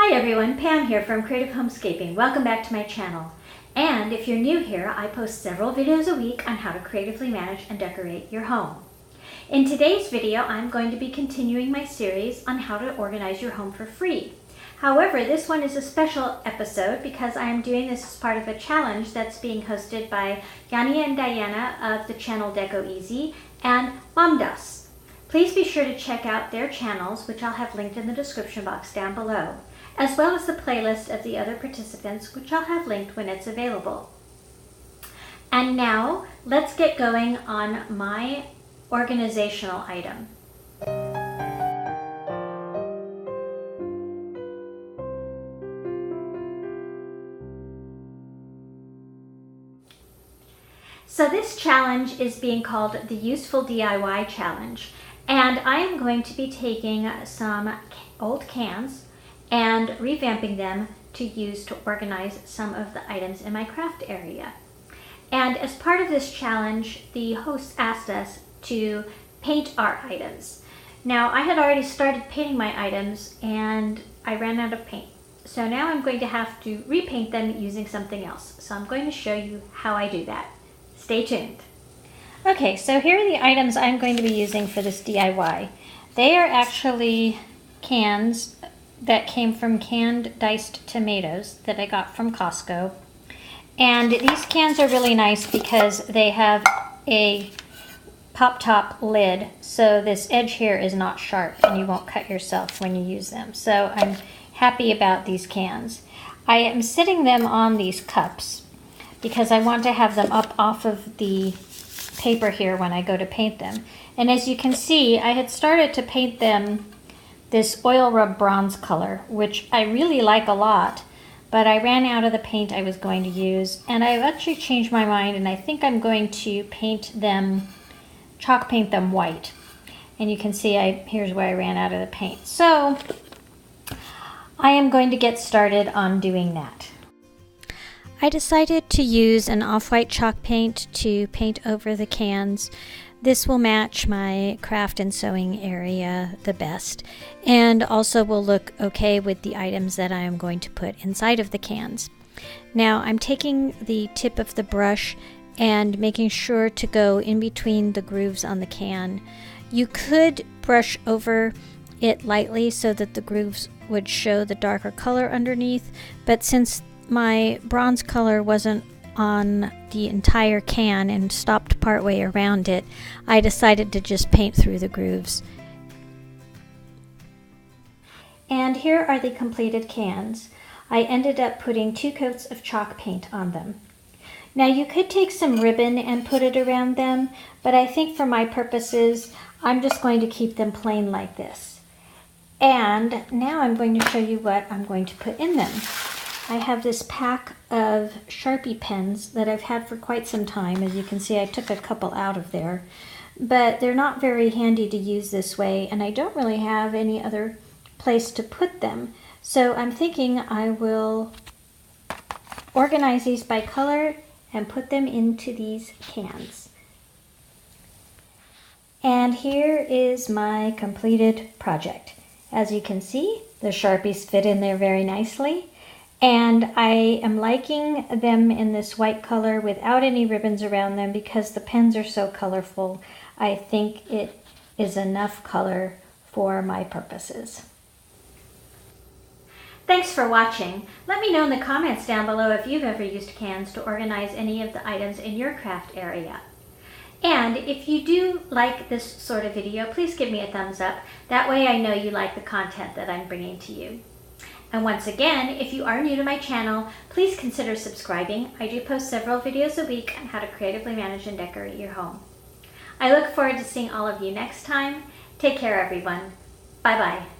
Hi everyone, Pam here from Creative Homescaping. Welcome back to my channel. And if you're new here, I post several videos a week on how to creatively manage and decorate your home. In today's video, I'm going to be continuing my series on how to organize your home for free. However, this one is a special episode because I am doing this as part of a challenge that's being hosted by Yanni and Diana of the channel DecoEasy and MomDas. Please be sure to check out their channels, which I'll have linked in the description box down below, as well as the playlist of the other participants, which I'll have linked when it's available. And now, let's get going on my organizational item. So this challenge is being called the Useful DIY Challenge, and I am going to be taking some old cans and revamping them to use to organize some of the items in my craft area. And as part of this challenge, the host asked us to paint our items. Now, I had already started painting my items and I ran out of paint. So now I'm going to have to repaint them using something else. So I'm going to show you how I do that. Stay tuned. Okay, so here are the items I'm going to be using for this DIY. They are actually cans that came from canned diced tomatoes that I got from Costco. And these cans are really nice because they have a pop top lid, so this edge here is not sharp and you won't cut yourself when you use them. So I'm happy about these cans. I am sitting them on these cups because I want to have them up off of the paper here when I go to paint them. And as you can see, I had started to paint them this oil rub bronze color, which I really like a lot, but I ran out of the paint I was going to use, and I've actually changed my mind, and I think I'm going to chalk paint them white. And you can see here's where I ran out of the paint. So I am going to get started on doing that. I decided to use an off-white chalk paint to paint over the cans. This will match my craft and sewing area the best, and also will look okay with the items that I am going to put inside of the cans. Now I'm taking the tip of the brush and making sure to go in between the grooves on the can. You could brush over it lightly so that the grooves would show the darker color underneath, but since my bronze color wasn't on the entire can and stopped partway around it, I decided to just paint through the grooves. And here are the completed cans. I ended up putting 2 coats of chalk paint on them. Now you could take some ribbon and put it around them, but I think for my purposes, I'm just going to keep them plain like this. And now I'm going to show you what I'm going to put in them. I have this pack of Sharpie pens that I've had for quite some time. As you can see, I took a couple out of there, but they're not very handy to use this way, and I don't really have any other place to put them. So I'm thinking I will organize these by color and put them into these cans. And here is my completed project. As you can see, the Sharpies fit in there very nicely. And I am liking them in this white color without any ribbons around them because the pens are so colorful. I think it is enough color for my purposes. Thanks for watching. Let me know in the comments down below if you've ever used cans to organize any of the items in your craft area. And if you do like this sort of video, please give me a thumbs up. That way I know you like the content that I'm bringing to you. And once again, if you are new to my channel, please consider subscribing. I do post several videos a week on how to creatively manage and decorate your home. I look forward to seeing all of you next time. Take care, everyone. Bye-bye.